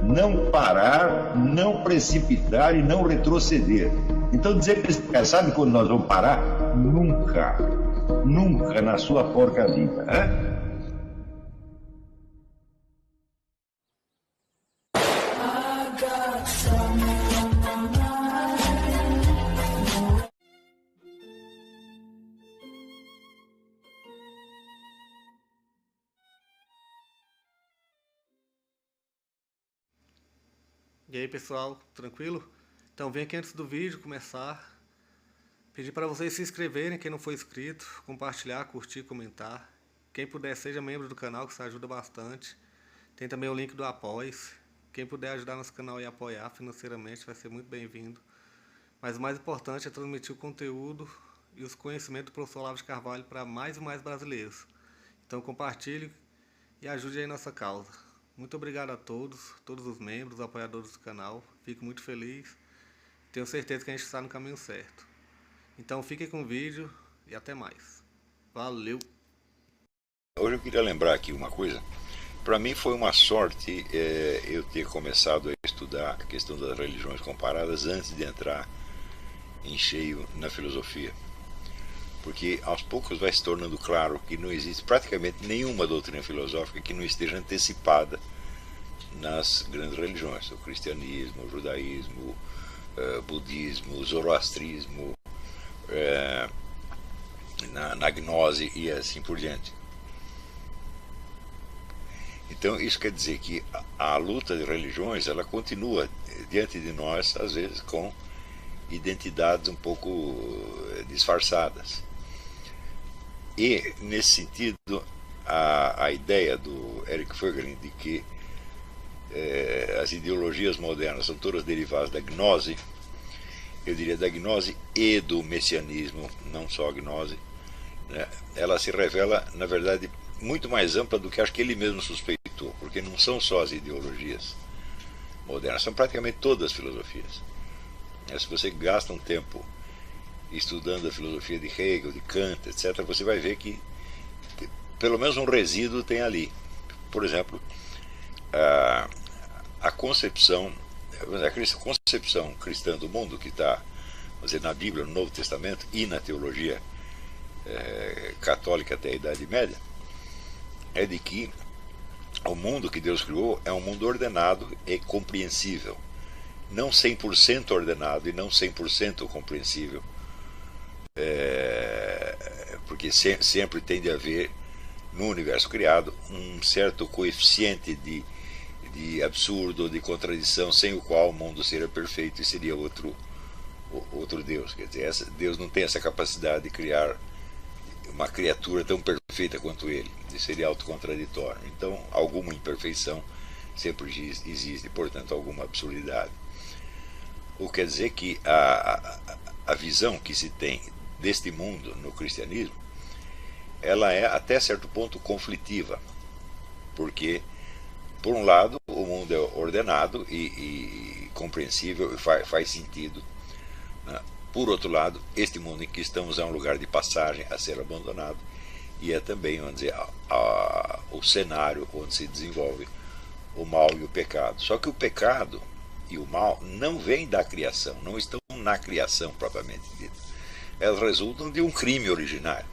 não parar, não precipitar e não retroceder. Então dizer para esse cara, sabe quando nós vamos parar? Nunca, nunca na sua porca vida, né? E aí pessoal, tranquilo? Então vem aqui antes do vídeo começar, pedir para vocês se inscreverem, quem não for inscrito, compartilhar, curtir, comentar. Quem puder seja membro do canal, que isso ajuda bastante. Tem também o link do Apoia-se. Quem puder ajudar nosso canal e apoiar financeiramente vai ser muito bem-vindo. Mas o mais importante é transmitir o conteúdo e os conhecimentos do professor Olavo de Carvalho para mais e mais brasileiros. Então compartilhe e ajude aí nossa causa. Muito obrigado a todos os membros, apoiadores do canal. Fico muito feliz. Tenho certeza que a gente está no caminho certo. Então fiquem com o vídeo e até mais. Valeu! Hoje eu queria lembrar aqui uma coisa. Para mim foi uma sorte eu ter começado a estudar a questão das religiões comparadas antes de entrar em cheio na filosofia. Porque aos poucos vai se tornando claro que não existe praticamente nenhuma doutrina filosófica que não esteja antecipada nas grandes religiões, o cristianismo, o judaísmo, o budismo, o zoroastrismo, na gnose e assim por diante. Então isso quer dizer que a luta de religiões ela continua diante de nós, às vezes com identidades um pouco disfarçadas. E, nesse sentido, a ideia do Eric Voegelin de que as ideologias modernas são todas derivadas da gnose, eu diria da gnose e do messianismo, não só a gnose, né? Ela se revela, na verdade, muito mais ampla do que acho que ele mesmo suspeitou, porque não são só as ideologias modernas, são praticamente todas as filosofias. Se você gasta um tempo estudando a filosofia de Hegel, de Kant, etc., você vai ver que pelo menos um resíduo tem ali. Por exemplo, a concepção cristã do mundo, que está na Bíblia, no Novo Testamento e na teologia católica até a Idade Média, é de que o mundo que Deus criou é um mundo ordenado e compreensível. Não 100% ordenado e não 100% compreensível, porque sempre tem de haver no universo criado um certo coeficiente de absurdo, de contradição, sem o qual o mundo seria perfeito e seria outro Deus. Quer dizer, Deus não tem essa capacidade de criar uma criatura tão perfeita quanto ele, seria autocontraditório. Então alguma imperfeição sempre existe, portanto alguma absurdidade. O que quer dizer que a visão que se tem deste mundo no cristianismo, ela é até certo ponto conflitiva, porque por um lado o mundo é ordenado e compreensível e faz sentido, né? Por outro lado, este mundo em que estamos é um lugar de passagem a ser abandonado e é também, vamos dizer, o cenário onde se desenvolve o mal e o pecado. Só que o pecado e o mal não vêm da criação, não estão na criação propriamente dita. Elas resultam de um crime originário,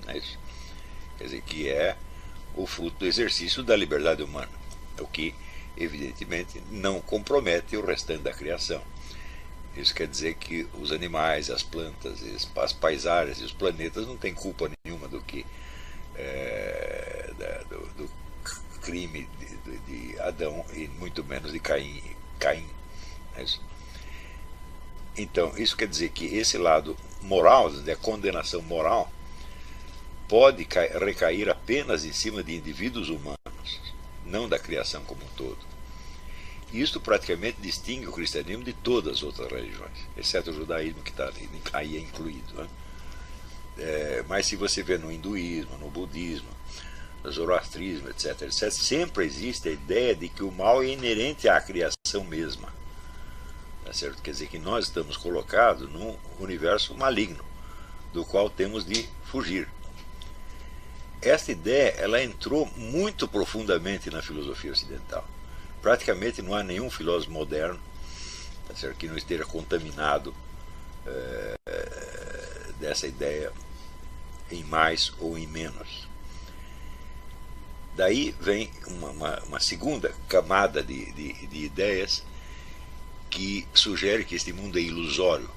não é isso? Quer dizer, que é o fruto do exercício da liberdade humana, o que evidentemente não compromete o restante da criação. Isso quer dizer que os animais, as plantas, as paisagens e os planetas não têm culpa nenhuma do que do crime de Adão e muito menos de Caim. É isso? Então, isso quer dizer que esse lado moral, a condenação moral, pode recair apenas em cima de indivíduos humanos, não da criação como um todo. Isto praticamente distingue o cristianismo de todas as outras religiões, exceto o judaísmo, que está aí incluído, né? Mas se você vê no hinduísmo, no budismo, no zoroastrismo, etc., sempre existe a ideia de que o mal é inerente à criação mesma. Tá certo? Quer dizer que nós estamos colocados num universo maligno, do qual temos de fugir. Esta ideia ela entrou muito profundamente na filosofia ocidental. praticamente não há nenhum filósofo moderno, tá certo, que não esteja contaminado dessa ideia em mais ou em menos. Daí vem uma segunda camada de ideias que sugere que este mundo é ilusório,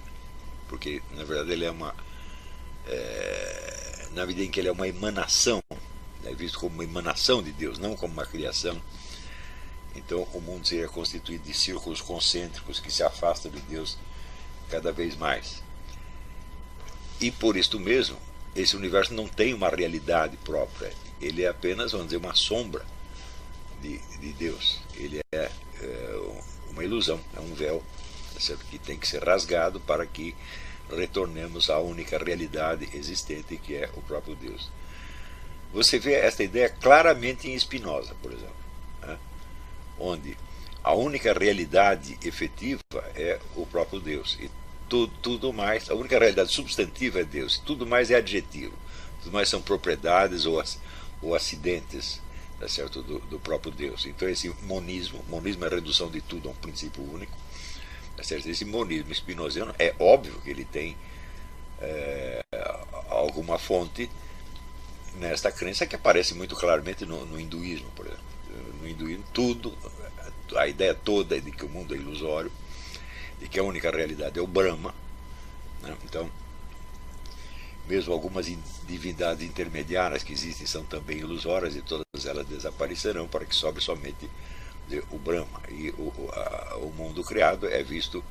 porque na verdade ele é na medida em que ele é uma emanação, é visto como uma emanação de Deus, não como uma criação. Então o mundo seria constituído de círculos concêntricos que se afastam de Deus cada vez mais. E por isto mesmo, esse universo não tem uma realidade própria. Ele é apenas, vamos dizer, uma sombra de Deus. Ele é uma ilusão, é um véu, certo? Que tem que ser rasgado para que retornemos à única realidade existente, que é o próprio Deus. Você vê esta ideia claramente em Spinoza, por exemplo, né? Onde a única realidade efetiva é o próprio Deus. E tudo mais, a única realidade substantiva é Deus. Tudo mais é adjetivo. Tudo mais são propriedades ou acidentes, tá certo, do próprio Deus. Então esse monismo é a redução de tudo a um princípio único. Tá certo? Esse monismo spinoziano é óbvio que ele tem alguma fonte nesta crença que aparece muito claramente no hinduísmo, por exemplo. No hinduísmo, a ideia toda é de que o mundo é ilusório, de que a única realidade é o Brahma, né? Então, mesmo algumas divindades intermediárias que existem são também ilusórias, e todas elas desaparecerão para que sobre somente o Brahma. E o mundo criado é visto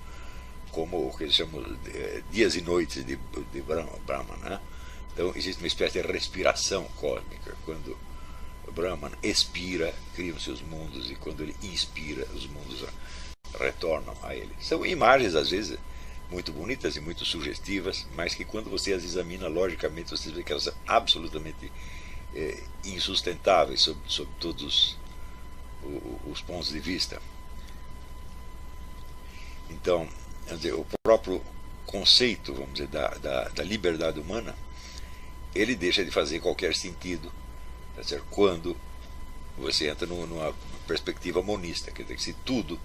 como o que eles chamam de dias e noites de Brahma, né? Então existe uma espécie de respiração cósmica. Quando o Brahman expira, criam-se os mundos, e quando ele inspira, os mundos retornam a ele. São imagens, às vezes, muito bonitas e muito sugestivas, mas que quando você as examina logicamente, você vê que elas são absolutamente insustentáveis sob todos os pontos de vista. Então, quer dizer, o próprio conceito, vamos dizer, da liberdade humana, ele deixa de fazer qualquer sentido, tá certo? Quando você entra numa perspectiva monista, quer dizer, que se tudo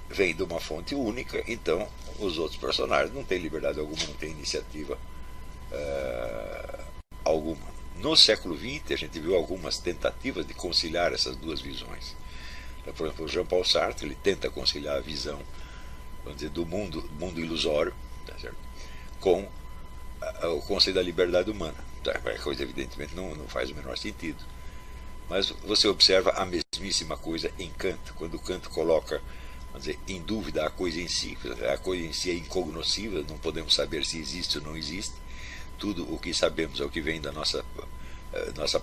vem de uma fonte única, então os outros personagens não têm liberdade alguma, não têm iniciativa alguma. No século XX, a gente viu algumas tentativas de conciliar essas duas visões. Então, por exemplo, o Jean-Paul Sartre, ele tenta conciliar a visão, vamos dizer, do mundo ilusório, tá certo? Com o conceito da liberdade humana. A coisa evidentemente não faz o menor sentido. Mas você observa a mesmíssima coisa em Kant, quando Kant coloca, vamos dizer, em dúvida a coisa em si. A coisa em si é incognoscível, não podemos saber se existe ou não existe. Tudo o que sabemos é o que vem da nossa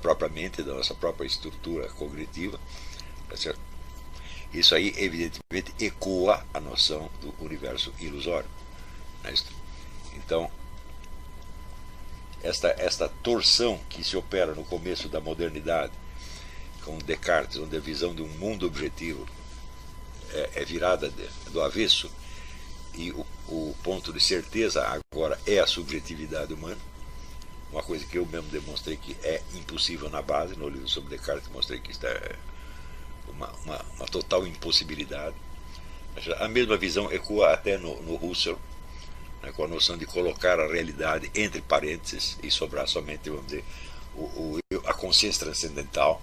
própria mente, da nossa própria estrutura cognitiva, tá certo? Isso aí evidentemente ecoa a noção do universo ilusório, né? Então esta torção que se opera no começo da modernidade com Descartes, onde a visão de um mundo objetivo é virada do avesso, e o ponto de certeza agora é a subjetividade humana, uma coisa que eu mesmo demonstrei que é impossível na base. No livro sobre Descartes mostrei que isso é uma total impossibilidade. A mesma visão ecoa até no Husserl, né, com a noção de colocar a realidade entre parênteses e sobrar somente, vamos dizer, a consciência transcendental.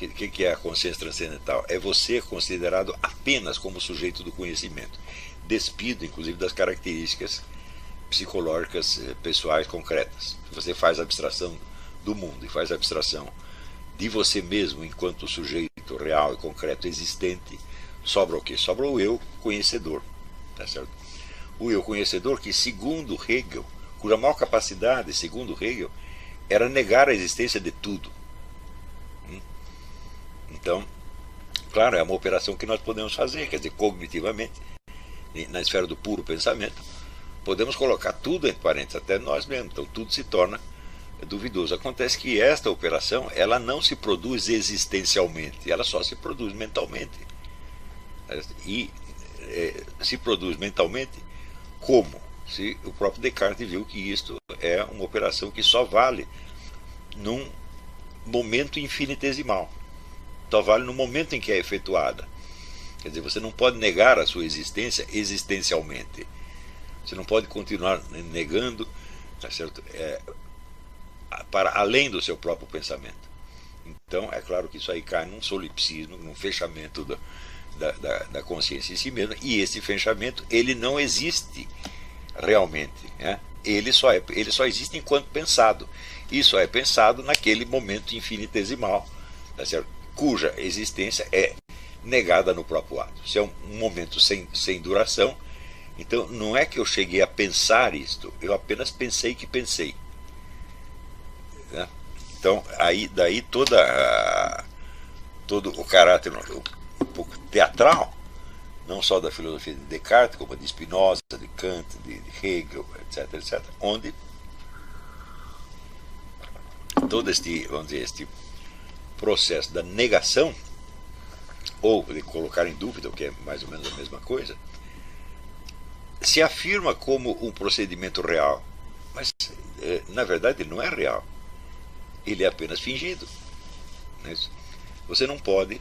O que é a consciência transcendental? É você considerado apenas como sujeito do conhecimento, despido inclusive das características psicológicas pessoais concretas. Você faz abstração do mundo e faz abstração de você mesmo enquanto sujeito real e concreto existente. Sobra o quê? Sobra o eu conhecedor, tá certo? O eu conhecedor que, segundo Hegel, cuja maior capacidade, segundo Hegel, era negar a existência de tudo. Então, claro, é uma operação que nós podemos fazer, quer dizer, cognitivamente, na esfera do puro pensamento, podemos colocar tudo entre parênteses, até nós mesmos, então tudo se torna duvidoso. Acontece que esta operação, ela não se produz existencialmente, ela só se produz mentalmente. E se produz mentalmente como? Se o próprio Descartes viu que isto é uma operação que só vale num momento infinitesimal. Só vale no momento em que é efetuada. Quer dizer, você não pode negar a sua existência existencialmente. Você não pode continuar negando, tá certo? Para além do seu próprio pensamento. Então, é claro que isso aí cai num solipsismo, num fechamento da consciência em si mesma, e esse fechamento, ele não existe realmente, né? Ele só existe enquanto pensado, e só é pensado naquele momento infinitesimal, tá certo? Cuja existência é negada no próprio ato. Se é um momento sem duração, então não é que eu cheguei a pensar isto, eu apenas pensei que pensei, né? Então, daí todo o caráter um pouco teatral, não só da filosofia de Descartes, como de Spinoza, de Kant, de Hegel, etc., etc., onde todo este processo da negação, ou de colocar em dúvida, o que é mais ou menos a mesma coisa, se afirma como um procedimento real, mas na verdade ele não é real. Ele é apenas fingido. Você não pode,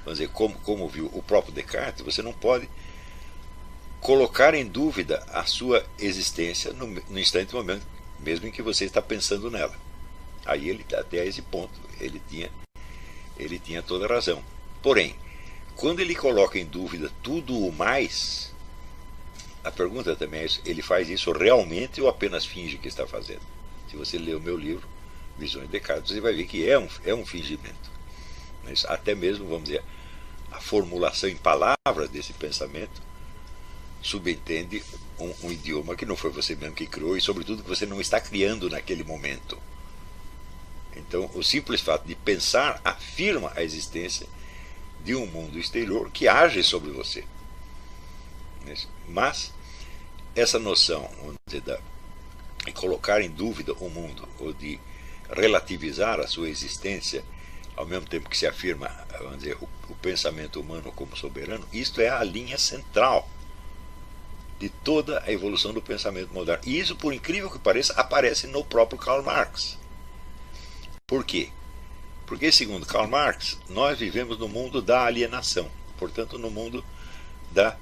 vamos dizer, como viu o próprio Descartes, você não pode colocar em dúvida a sua existência no instante e momento, mesmo em que você está pensando nela. Aí ele, até esse ponto, ele tinha toda a razão. Porém, quando ele coloca em dúvida tudo o mais, a pergunta também é isso, ele faz isso realmente ou apenas finge que está fazendo? Se você ler o meu livro, Visões de Descartes, você vai ver que é um fingimento. Mas até mesmo, vamos dizer, a formulação em palavras desse pensamento subentende um idioma que não foi você mesmo que criou e, sobretudo, que você não está criando naquele momento. Então, o simples fato de pensar afirma a existência de um mundo exterior que age sobre você. Mas essa noção, vamos dizer, de colocar em dúvida o mundo, ou de relativizar a sua existência, ao mesmo tempo que se afirma, vamos dizer, o pensamento humano como soberano, isto é a linha central de toda a evolução do pensamento moderno. E isso, por incrível que pareça, aparece no próprio Karl Marx. Por quê? Porque, segundo Karl Marx, nós vivemos no mundo da alienação, portanto, no mundo da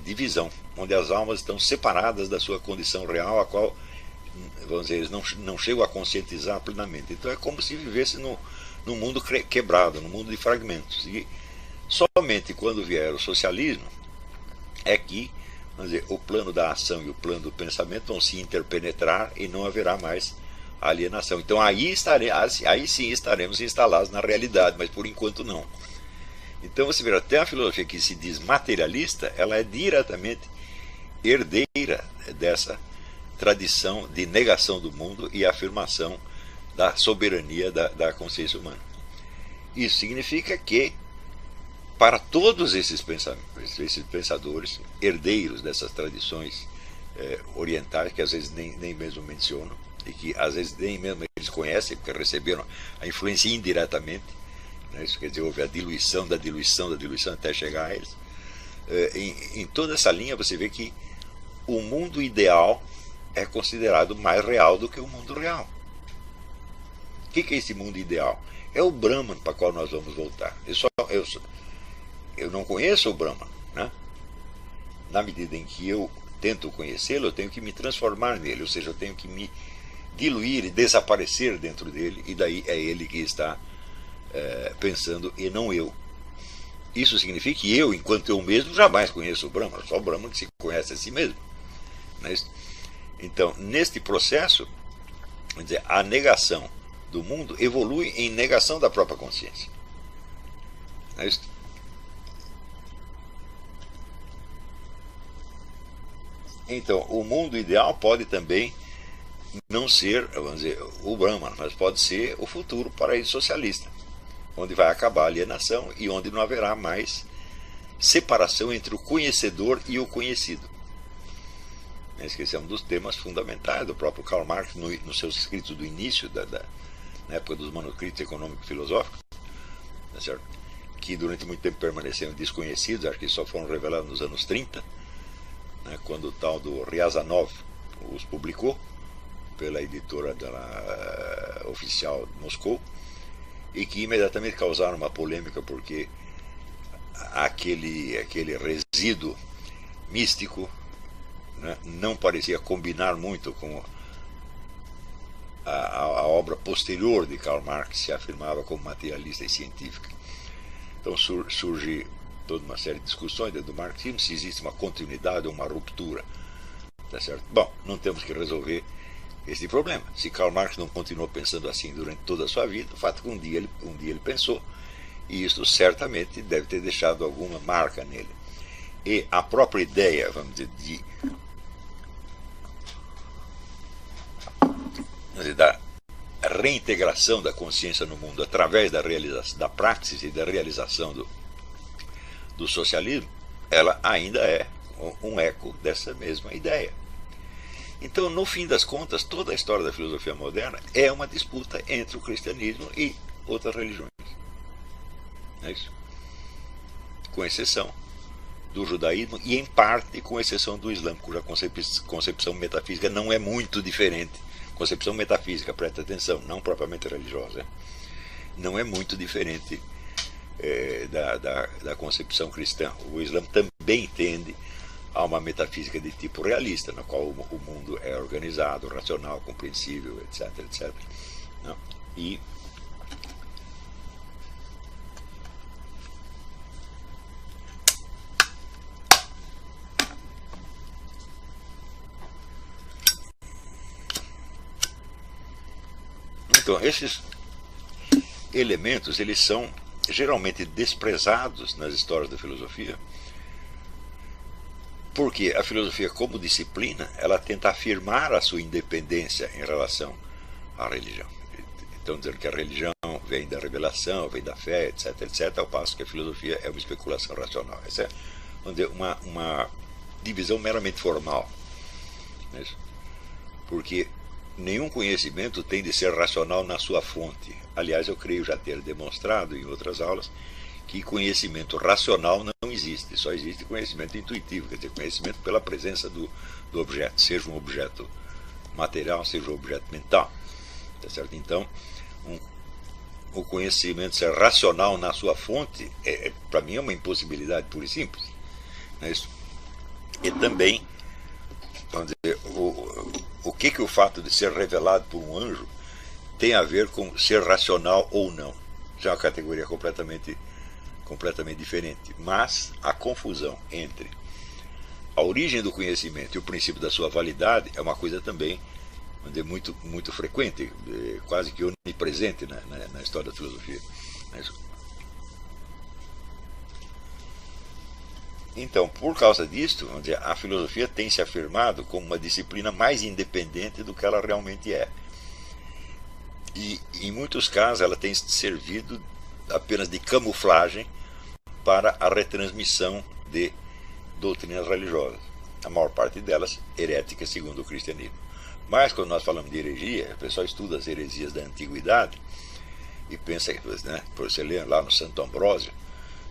divisão, onde as almas estão separadas da sua condição real, a qual, vamos dizer, eles não chegam a conscientizar plenamente. Então é como se vivesse num mundo quebrado, num mundo de fragmentos. E somente quando vier o socialismo é que, vamos dizer, o plano da ação e o plano do pensamento vão se interpenetrar e não haverá mais alienação. Então aí sim estaremos instalados na realidade, mas por enquanto não. Então você vê, até a filosofia que se diz materialista, ela é diretamente herdeira dessa tradição de negação do mundo e afirmação da soberania da consciência humana. Isso significa que, para todos esses pensadores, herdeiros dessas tradições orientais, que às vezes nem mesmo mencionam, e que às vezes nem mesmo eles conhecem, porque receberam a influência indiretamente, né? Isso quer dizer, houve a diluição da diluição da diluição até chegar a eles. Em toda essa linha você vê que o mundo ideal é considerado mais real do que o mundo real. O que é esse mundo ideal? É o Brahman para o qual nós vamos voltar. Eu não conheço o Brahman, né? Na medida em que eu tento conhecê-lo, eu tenho que me transformar nele, ou seja, eu tenho que me diluir e desaparecer dentro dele, e daí é ele que está pensando e não eu. Isso significa que eu, enquanto eu mesmo, jamais conheço o Brahman, só o Brahman que se conhece a si mesmo. Então, neste processo, vamos dizer, a negação do mundo evolui em negação da própria consciência. Não é isso? Então, o mundo ideal pode também não ser, vamos dizer, o Brahman, mas pode ser o futuro paraíso socialista, onde vai acabar a alienação e onde não haverá mais separação entre o conhecedor e o conhecido. Esse é um dos temas fundamentais do próprio Karl Marx nos seus escritos do início, na época dos manuscritos econômicos filosóficos, tá certo? Que durante muito tempo permaneceram desconhecidos, acho que só foram revelados nos anos 30, né, quando o tal do Ryazanov os publicou pela editora oficial de Moscou, e que imediatamente causaram uma polêmica, porque aquele resíduo místico, né, não parecia combinar muito com a obra posterior de Karl Marx, que se afirmava como materialista e científica. Então surge toda uma série de discussões dentro do marxismo, se existe uma continuidade ou uma ruptura. Tá certo? Bom, não temos que resolver esse problema. Se Karl Marx não continuou pensando assim durante toda a sua vida, o fato é que um dia ele pensou, e isso certamente deve ter deixado alguma marca nele. E a própria ideia, vamos dizer, da reintegração da consciência no mundo através da praxis e da realização do socialismo, ela ainda é um eco dessa mesma ideia. Então, no fim das contas, toda a história da filosofia moderna é uma disputa entre o cristianismo e outras religiões. Não é isso? Com exceção do judaísmo e, em parte, com exceção do Islã, cuja concepção metafísica não é muito diferente. Concepção metafísica, presta atenção, não propriamente religiosa, não é muito diferente da concepção cristã. O Islã também tende a uma metafísica de tipo realista, na qual o mundo é organizado, racional, compreensível, etc, etc. Não? E então, esses elementos, eles são geralmente desprezados nas histórias da filosofia, porque a filosofia, como disciplina, ela tenta afirmar a sua independência em relação à religião. Então, dizendo que a religião vem da revelação, vem da fé, etc, etc, ao passo que a filosofia é uma especulação racional. Essa é uma divisão meramente formal. Não é isso? Porque nenhum conhecimento tem de ser racional na sua fonte. Aliás, eu creio já ter demonstrado em outras aulas que conhecimento racional não existe, só existe conhecimento intuitivo, quer dizer, conhecimento pela presença do objeto, seja um objeto material, seja um objeto mental. Tá certo? Então, o conhecimento ser racional na sua fonte, para mim, é uma impossibilidade pura e simples. Não é isso? E também, vamos dizer, o que o fato de ser revelado por um anjo tem a ver com ser racional ou não? Já é uma categoria completamente diferente. Mas a confusão entre a origem do conhecimento e o princípio da sua validade é uma coisa também muito, muito frequente, quase que onipresente na história da filosofia. Então, por causa disso, vamos dizer, a filosofia tem se afirmado como uma disciplina mais independente do que ela realmente é. E, em muitos casos, ela tem servido apenas de camuflagem para a retransmissão de doutrinas religiosas. A maior parte delas heréticas segundo o cristianismo. Mas, quando nós falamos de heresia, o pessoal estuda as heresias da antiguidade e pensa que, né, por você ler lá no Santo Ambrósio,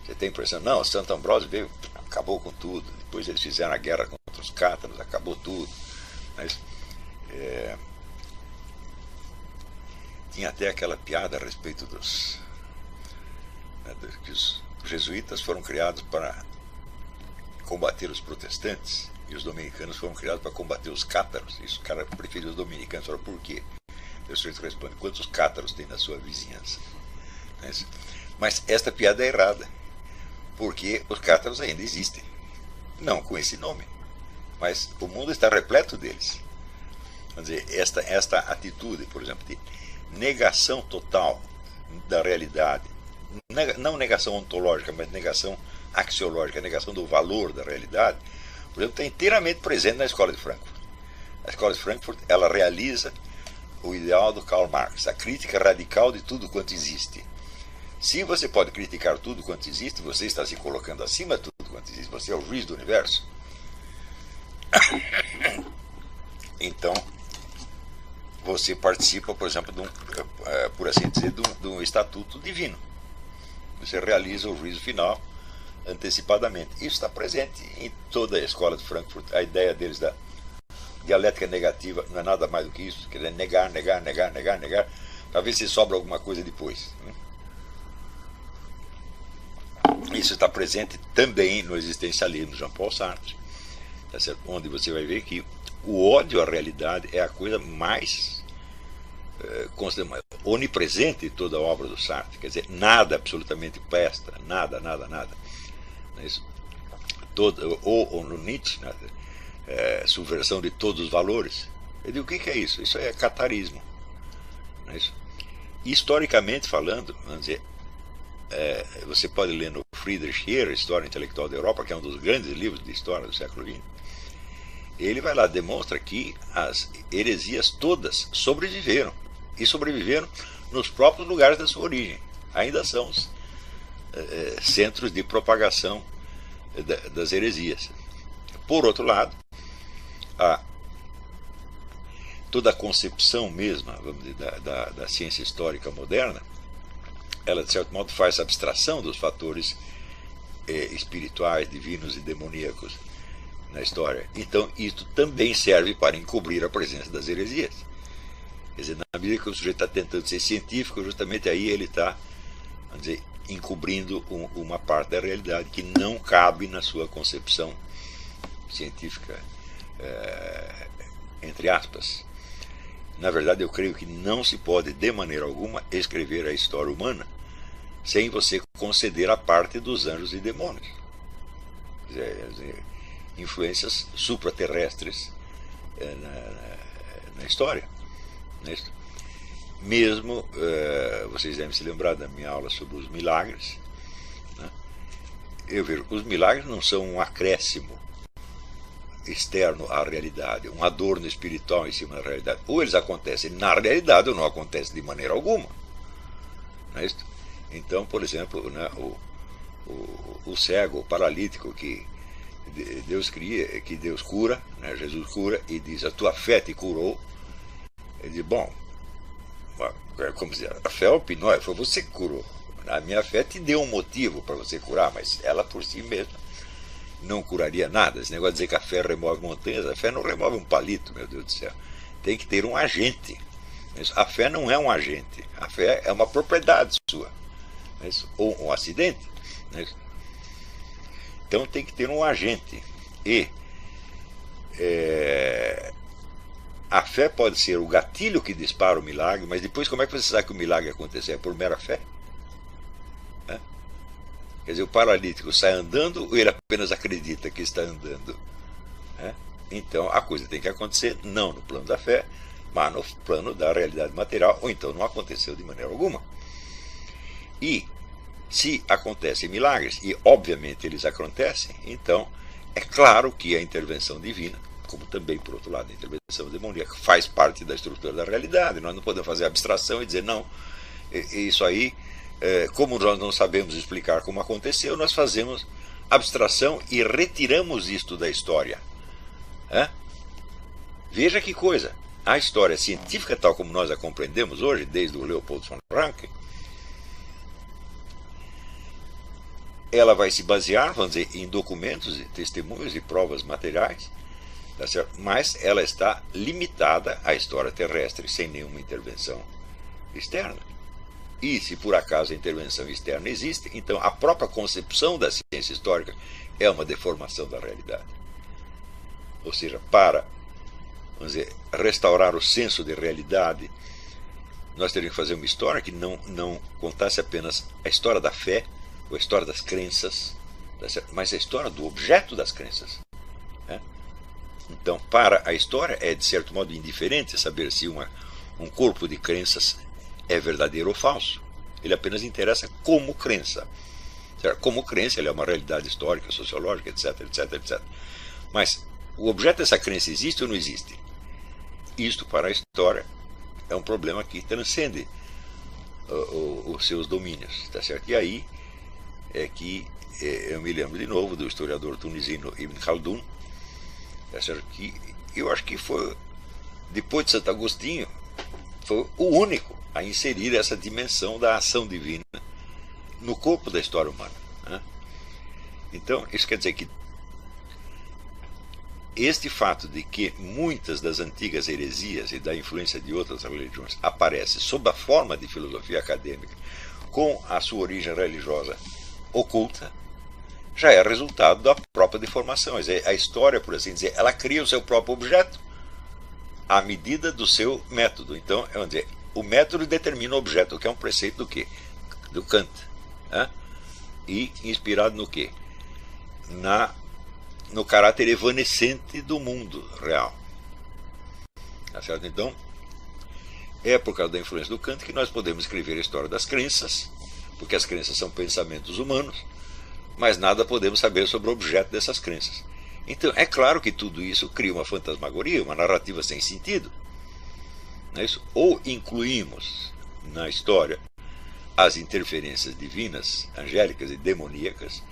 você tem a impressão, não, Santo Ambrósio veio, acabou com tudo, depois eles fizeram a guerra contra os cátaros, acabou tudo. Mas tinha até aquela piada a respeito que os jesuítas foram criados para combater os protestantes e os dominicanos foram criados para combater os cátaros. Isso, o cara preferiu os dominicanos. Fala, por quê? O sujeito responde, quantos cátaros tem na sua vizinhança? Mas esta piada é errada, porque os cátaros ainda existem, não com esse nome, mas o mundo está repleto deles. Quer dizer, esta atitude, por exemplo, de negação total da realidade, não negação ontológica, mas negação axiológica, negação do valor da realidade, por exemplo, está inteiramente presente na Escola de Frankfurt. A Escola de Frankfurt, ela realiza o ideal do Karl Marx, a crítica radical de tudo quanto existe. Se você pode criticar tudo quanto existe, você está se colocando acima de tudo quanto existe, você é o juiz do universo. Então, você participa, por exemplo, por assim dizer, de um estatuto divino. Você realiza o juízo final antecipadamente. Isso está presente em toda a Escola de Frankfurt. A ideia deles da dialética negativa não é nada mais do que isso, quer dizer, negar, para ver se sobra alguma coisa depois. E Isso está presente também no existencialismo de Jean-Paul Sartre, tá certo? Onde você vai ver que o ódio à realidade é a coisa mais onipresente de toda a obra do Sartre. Quer dizer, nada absolutamente presta, nada. Não é isso? Ou no Nietzsche, né? Subversão de todos os valores. Eu digo, o que é isso? Isso é catarismo. Não é isso? Historicamente falando, vamos dizer, você pode ler no Friedrich Hayek, História Intelectual da Europa, que é um dos grandes livros de história do século XX. Ele vai lá, demonstra que as heresias todas sobreviveram, e sobreviveram nos próprios lugares da sua origem. Ainda são centros de propagação das heresias. Por outro lado, toda a concepção mesma, vamos dizer, da ciência histórica moderna, ela de certo modo faz abstração dos fatores espirituais, divinos e demoníacos na história. Então isso também serve para encobrir a presença das heresias. Quer dizer, na medida que o sujeito está tentando ser científico, justamente aí ele está, vamos dizer, encobrindo uma parte da realidade que não cabe na sua concepção científica, entre aspas. Na verdade, eu creio que não se pode, de maneira alguma, escrever a história humana sem você conceder a parte dos anjos e demônios. Quer dizer, influências supraterrestres na história. Mesmo, vocês devem se lembrar da minha aula sobre os milagres, né? Eu vejo, os milagres não são um acréscimo externo à realidade, um adorno espiritual em cima da realidade. Ou eles acontecem na realidade ou não acontecem de maneira alguma. Não é isso? Então, por exemplo, né, o cego, o paralítico que Deus cria, que Deus cura, né, Jesus cura e diz, a tua fé te curou. Ele diz, bom, como dizer, a fé é o pinói, foi você que curou. A minha fé te deu um motivo para você curar, mas ela por si mesma não curaria nada. Esse negócio de dizer que a fé remove montanhas, a fé não remove um palito, meu Deus do céu. Tem que ter um agente. A fé não é um agente, a fé é uma propriedade sua, ou um acidente. Então tem que ter um agente. E a fé pode ser o gatilho que dispara o milagre, mas depois como é que você sabe que o milagre aconteceu? É por mera fé? Quer dizer, o paralítico sai andando ou ele apenas acredita que está andando? Então a coisa tem que acontecer não no plano da fé, mas no plano da realidade material, ou então não aconteceu de maneira alguma. E se acontecem milagres, e obviamente eles acontecem, então é claro que a intervenção divina, como também, por outro lado, a intervenção demoníaca, faz parte da estrutura da realidade. Nós não podemos fazer abstração e dizer, não, isso aí, como nós não sabemos explicar como aconteceu, nós fazemos abstração e retiramos isto da história. Veja que coisa, a história científica, tal como nós a compreendemos hoje, desde o Leopold von Ranke, ela vai se basear, vamos dizer, em documentos, testemunhos e provas materiais, tá certo? Mas ela está limitada à história terrestre, sem nenhuma intervenção externa. E se por acaso a intervenção externa existe, então a própria concepção da ciência histórica é uma deformação da realidade. Ou seja, para, vamos dizer, restaurar o senso de realidade, nós teríamos que fazer uma história que não contasse apenas a história da fé, ou a história das crenças, tá certo? Mas a história do objeto das crenças. Então, para a história é, de certo modo, indiferente saber se um corpo de crenças é verdadeiro ou falso. Ele apenas interessa como crença. Certo? Como crença, ele é uma realidade histórica, sociológica, etc, etc, etc. Mas o objeto dessa crença existe ou não existe? Isto, para a história, é um problema que transcende os seus domínios. Tá certo? E aí é que eu me lembro de novo do historiador tunisino Ibn Khaldun, tá certo? Que eu acho que foi, depois de Santo Agostinho, foi o único a inserir essa dimensão da ação divina no corpo da história humana. Então, isso quer dizer que este fato de que muitas das antigas heresias e da influência de outras religiões aparecem sob a forma de filosofia acadêmica, com a sua origem religiosa oculta, já é resultado da própria deformação. A história, por assim dizer, ela cria o seu próprio objeto à medida do seu método. Então, vamos dizer, o método determina o objeto, que é um preceito do quê? Do Kant. Né? E inspirado no quê? No caráter evanescente do mundo real. Tá certo? Então, é por causa da influência do Kant que nós podemos escrever a história das crenças, porque as crenças são pensamentos humanos, mas nada podemos saber sobre o objeto dessas crenças. Então, é claro que tudo isso cria uma fantasmagoria, uma narrativa sem sentido. Não é isso? Ou incluímos na história as interferências divinas, angélicas e demoníacas,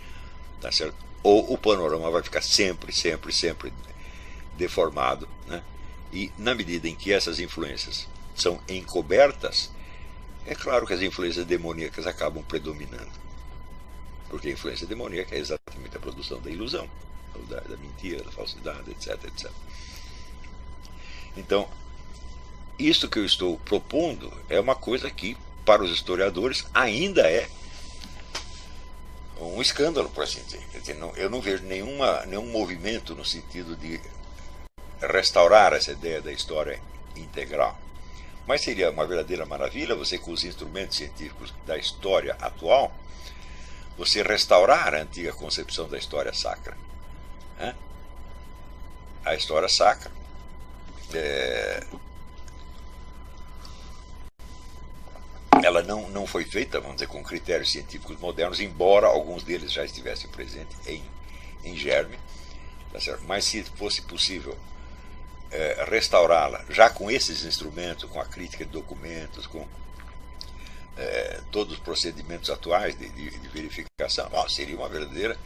tá certo? Ou o panorama vai ficar sempre deformado, né? E na medida em que essas influências são encobertas, é claro que as influências demoníacas acabam predominando. Porque a influência demoníaca é exatamente a produção da ilusão, da mentira, da falsidade, etc. Então, isso que eu estou propondo é uma coisa que, para os historiadores, ainda é um escândalo, por assim dizer. Quer dizer, eu não vejo nenhum movimento no sentido de restaurar essa ideia da história integral. Mas seria uma verdadeira maravilha você, com os instrumentos científicos da história atual, você restaurar a antiga concepção da história sacra. Né? A história sacra ela não foi feita, vamos dizer, com critérios científicos modernos, embora alguns deles já estivessem presentes em germe, tá certo? Mas se fosse possível restaurá-la já com esses instrumentos, com a crítica de documentos, com todos os procedimentos atuais de verificação, seria uma verdadeira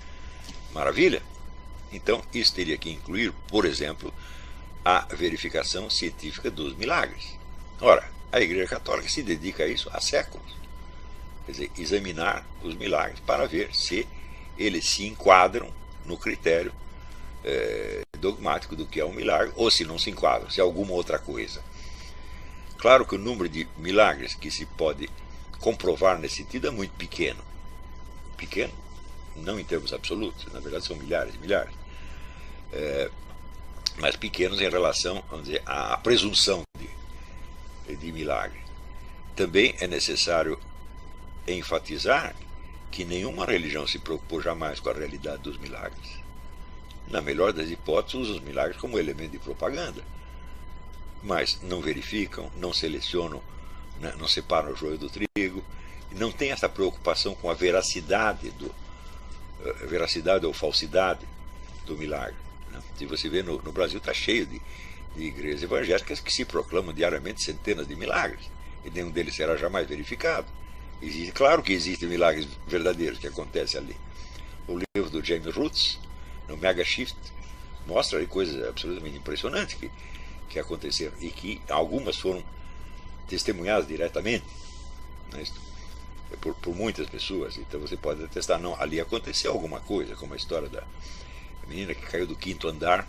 maravilha. Então, isso teria que incluir, por exemplo, a verificação científica dos milagres. Ora, a Igreja Católica se dedica a isso há séculos. Quer dizer, examinar os milagres para ver se eles se enquadram no critério dogmático do que é um milagre, ou se não se enquadram, se é alguma outra coisa. Claro que o número de milagres que se pode comprovar nesse sentido é muito pequeno. Pequeno, não em termos absolutos, na verdade são milhares e milhares. Mas pequenos em relação, vamos dizer, à presunção de milagre. Também é necessário enfatizar que nenhuma religião se preocupou jamais com a realidade dos milagres. Na melhor das hipóteses, usa os milagres como elemento de propaganda. Mas não verificam, não selecionam, né, não separam o joio do trigo, não tem essa preocupação com a veracidade ou falsidade do milagre. Né? Se você vê no Brasil, está cheio de igrejas evangélicas que se proclamam diariamente centenas de milagres, e nenhum deles será jamais verificado. Claro que existem milagres verdadeiros que acontecem ali. O livro do James Roots, no Mega Shift, mostra aí coisas absolutamente impressionantes que aconteceram, e que algumas foram testemunhadas diretamente, né, por muitas pessoas. Então você pode atestar, não, ali aconteceu alguma coisa, como a história da menina que caiu do 5º andar,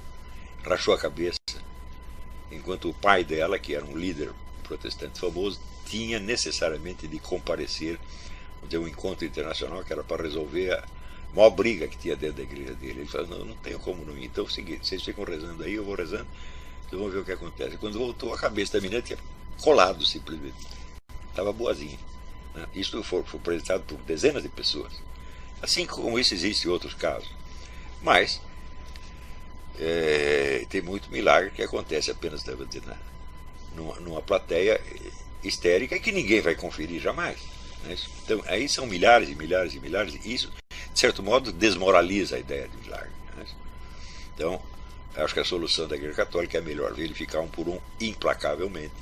rachou a cabeça, enquanto o pai dela, que era um líder protestante famoso, tinha necessariamente de comparecer a um encontro internacional que era para resolver a maior briga que tinha dentro da igreja dele. Ele falou, não tenho como não ir, então é o seguinte, vocês ficam rezando aí, eu vou rezando, vocês vão ver o que acontece. Quando voltou, a cabeça da menina tinha colado simplesmente, estava boazinha. Né? Isso foi apresentado por dezenas de pessoas. Assim como isso, existem outros casos. Mas tem muito milagre que acontece apenas, devo dizer, numa plateia histérica que ninguém vai conferir jamais. Né? Então, aí são milhares e milhares e milhares, e isso, de certo modo, desmoraliza a ideia de milagre. Né? Então, acho que a solução da Igreja Católica é melhor verificar um por um, implacavelmente,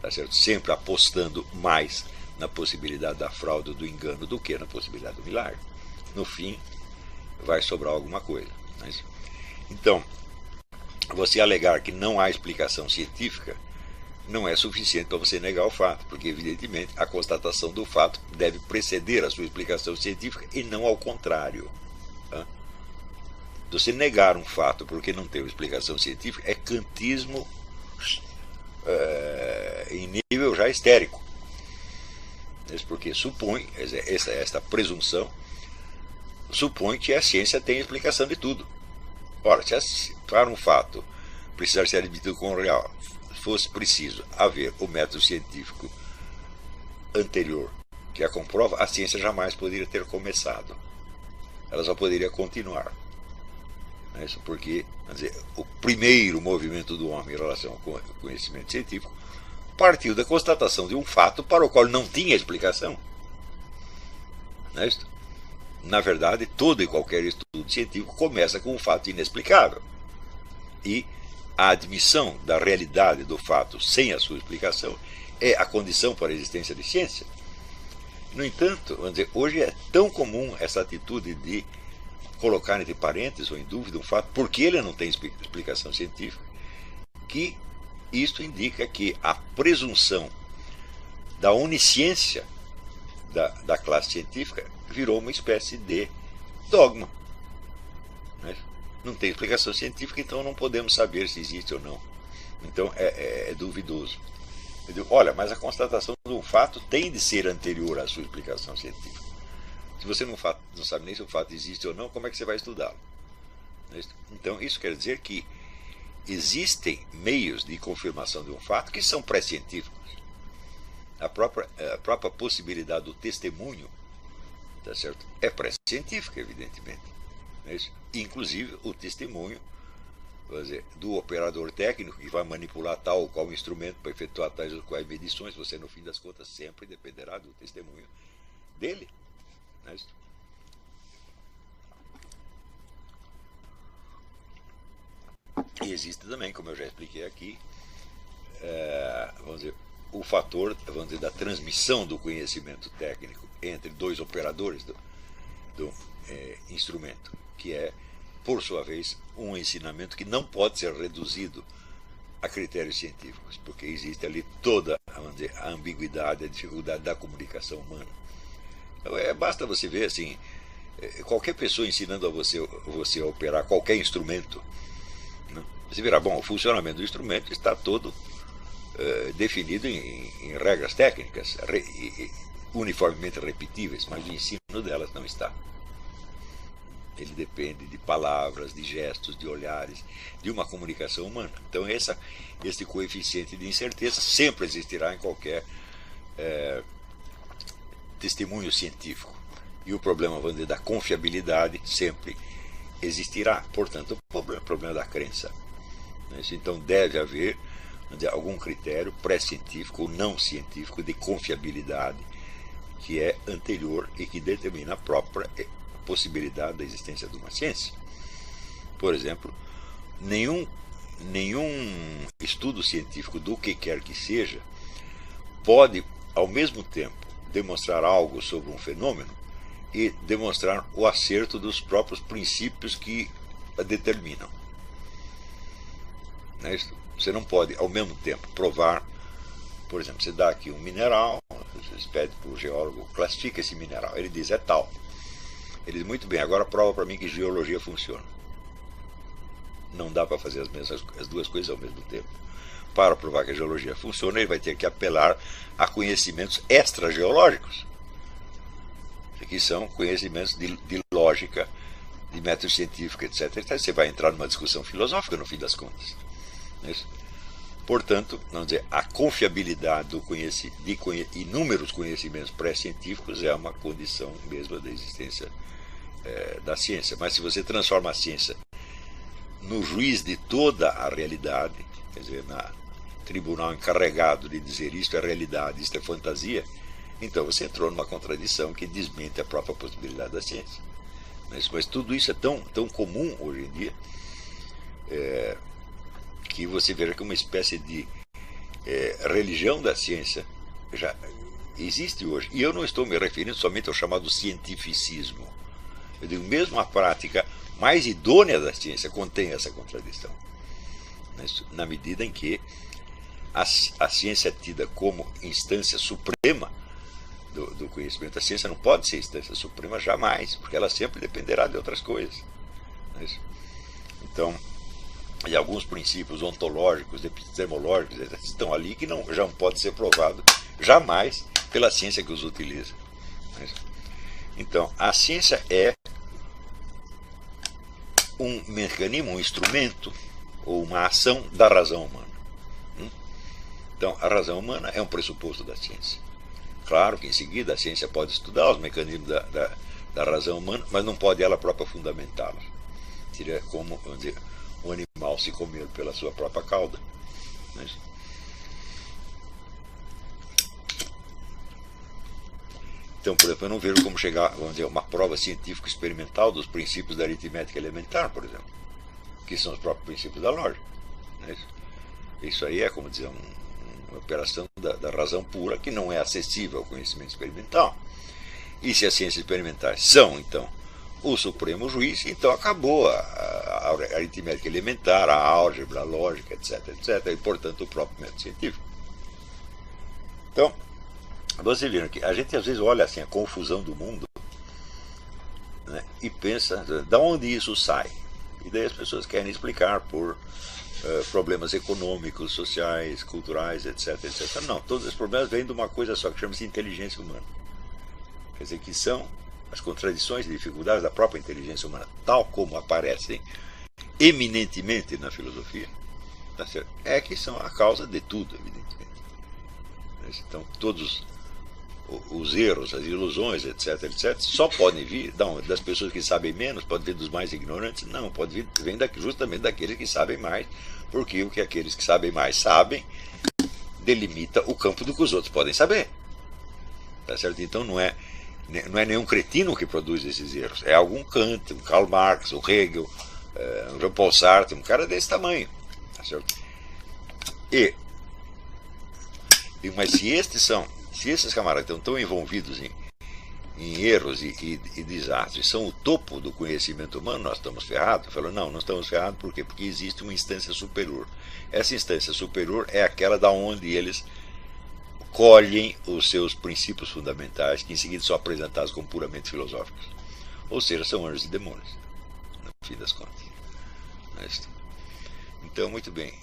tá certo? Sempre apostando mais na possibilidade da fraude ou do engano do que na possibilidade do milagre. No fim, vai sobrar alguma coisa. Né? Então, você alegar que não há explicação científica não é suficiente para você negar o fato, porque, evidentemente, a constatação do fato deve preceder a sua explicação científica e não ao contrário. Tá? Você negar um fato porque não tem uma explicação científica é kantismo em nível já histérico. Porque supõe esta presunção supõe que a ciência tem explicação de tudo. Ora, se para um fato precisar ser admitido como real, fosse preciso haver o método científico anterior que a comprova, a ciência jamais poderia ter começado. Ela só poderia continuar. É isso porque, quer dizer, o primeiro movimento do homem em relação ao conhecimento científico partiu da constatação de um fato para o qual não tinha explicação. Não é isso? Na verdade, todo e qualquer estudo científico começa com um fato inexplicável. E a admissão da realidade do fato sem a sua explicação é a condição para a existência de ciência. No entanto, vamos dizer, hoje é tão comum essa atitude de colocar entre parênteses ou em dúvida um fato porque ele não tem explicação científica, que isto indica que a presunção da onisciência da classe científica virou uma espécie de dogma. Não tem explicação científica, então não podemos saber se existe ou não. Então é duvidoso. Olha, mas a constatação de um fato tem de ser anterior à sua explicação científica. Se você não sabe nem se o fato existe ou não, como é que você vai estudá-lo? Então isso quer dizer que existem meios de confirmação de um fato que são pré-científicos. A própria possibilidade do testemunho, tá certo? É pré-científica, evidentemente. Não é isso? Inclusive o testemunho, quer dizer, do operador técnico que vai manipular tal ou qual instrumento para efetuar tais ou quais medições, você no fim das contas sempre dependerá do testemunho dele. Não é isso? E existe também, como eu já expliquei aqui, vamos dizer, o fator, vamos dizer, da transmissão do conhecimento técnico entre dois operadores do instrumento, que é, por sua vez, um ensinamento que não pode ser reduzido a critérios científicos, porque existe ali toda, vamos dizer, a ambiguidade, a dificuldade da comunicação humana. Então, basta você ver assim, qualquer pessoa ensinando a você a operar qualquer instrumento, né? Você verá, bom, o funcionamento do instrumento está todo definido em regras técnicas, uniformemente repetíveis, mas o ensino delas não está. Ele depende de palavras, de gestos, de olhares, de uma comunicação humana. Então esse coeficiente de incerteza sempre existirá em qualquer testemunho científico. E o problema, vamos dizer, da confiabilidade sempre existirá. Portanto, o problema da crença. Então deve haver, vamos dizer, algum critério pré-científico ou não científico de confiabilidade que é anterior e que determina a própria possibilidade da existência de uma ciência. Por exemplo, nenhum estudo científico do que quer que seja pode, ao mesmo tempo, demonstrar algo sobre um fenômeno e demonstrar o acerto dos próprios princípios que a determinam. Você não pode, ao mesmo tempo, provar, por exemplo, você dá aqui um mineral, você pede para o geólogo, classifica esse mineral, ele diz, é tal. Ele diz, muito bem, agora prova para mim que geologia funciona. Não dá para fazer as duas coisas ao mesmo tempo. Para provar que a geologia funciona, ele vai ter que apelar a conhecimentos extrageológicos, que são conhecimentos de lógica, de método científico, etc. Então, você vai entrar numa discussão filosófica, no fim das contas. Portanto, vamos dizer, a confiabilidade de inúmeros conhecimentos pré-científicos é uma condição mesmo da existência da ciência. Mas se você transforma a ciência no juiz de toda a realidade, quer dizer, na tribunal encarregado de dizer isto é realidade, isto é fantasia, então você entrou numa contradição que desmente a própria possibilidade da ciência. Mas tudo isso é tão comum hoje em dia, que você veja que uma espécie de religião da ciência já existe hoje. E eu não estou me referindo somente ao chamado cientificismo. Eu digo, mesmo a prática mais idônea da ciência contém essa contradição. Na medida em que a ciência é tida como instância suprema do conhecimento. A ciência não pode ser instância suprema jamais, porque ela sempre dependerá de outras coisas. Então, e alguns princípios ontológicos, epistemológicos, estão ali que já não pode ser provado jamais pela ciência que os utiliza. Então, a ciência é um mecanismo, um instrumento ou uma ação da razão humana. Então, a razão humana é um pressuposto da ciência. Claro que em seguida a ciência pode estudar os mecanismos da razão humana, mas não pode ela própria fundamentá-los. Seria como, vamos dizer, um animal se comer pela sua própria cauda. Então, por exemplo, eu não vejo como chegar, vamos dizer, a uma prova científica experimental dos princípios da aritmética elementar, por exemplo, que são os próprios princípios da lógica. Isso aí é, como dizer, uma operação da razão pura que não é acessível ao conhecimento experimental. E se as ciências experimentais são, então, o supremo juiz, então acabou a aritmética elementar, a álgebra, a lógica, etc., etc., e, portanto, o próprio método científico. Então, vocês viram que a gente às vezes olha assim a confusão do mundo, né, e pensa, de onde isso sai? E daí as pessoas querem explicar por problemas econômicos, sociais, culturais, etc., etc. Não, todos esses problemas vêm de uma coisa só que chama-se inteligência humana. Quer dizer, que são as contradições e dificuldades da própria inteligência humana, tal como aparecem eminentemente na filosofia, tá certo? É que são a causa de tudo, evidentemente. Então, todos os erros, as ilusões, etc., etc., só podem vir das pessoas que sabem menos, pode vir dos mais ignorantes? Não, pode vir justamente daqueles que sabem mais, porque o que aqueles que sabem mais sabem delimita o campo do que os outros podem saber. Tá certo? Então não é nenhum cretino que produz esses erros, é algum Kant, um Karl Marx, um Hegel, um Jean-Paul Sartre, um cara desse tamanho. Tá certo? Mas se esses camaradas estão tão envolvidos em erros e desastres, são o topo do conhecimento humano, nós estamos ferrados. Falou, não estamos ferrados, por quê? Porque existe uma instância superior. Essa instância superior é aquela da onde eles colhem os seus princípios fundamentais, que em seguida são apresentados como puramente filosóficos. Ou seja, são anjos e demônios, no fim das contas. Então, muito bem,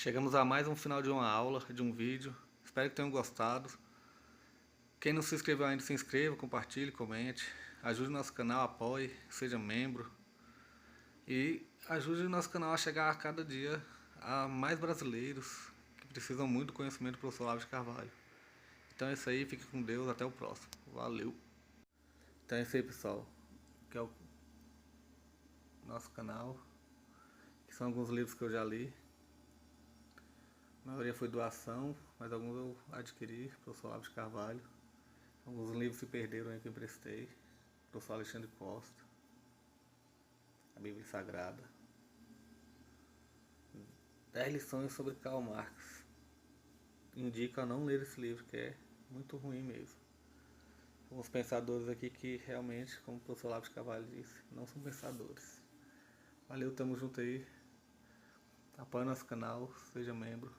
Chegamos a mais um final de uma aula, de um vídeo. Espero que tenham gostado. Quem não se inscreveu ainda, se inscreva, compartilhe, comente. Ajude o nosso canal, apoie, seja membro. E ajude o nosso canal a chegar a cada dia a mais brasileiros que precisam muito do conhecimento do professor Olavo de Carvalho. Então é isso aí, fique com Deus, até o próximo. Valeu! Então é isso aí, pessoal. Que é o nosso canal. Que são alguns livros que eu já li. A maioria foi doação, mas alguns eu adquiri, professor Olavo de Carvalho. Alguns livros se perderam aí que eu emprestei, professor Alexandre Costa, a Bíblia Sagrada. 10 lições sobre Karl Marx. Indico a não ler esse livro, que é muito ruim mesmo. Alguns pensadores aqui que realmente, como o professor Olavo de Carvalho disse, não são pensadores. Valeu, tamo junto aí. Apoie nosso canal, seja membro.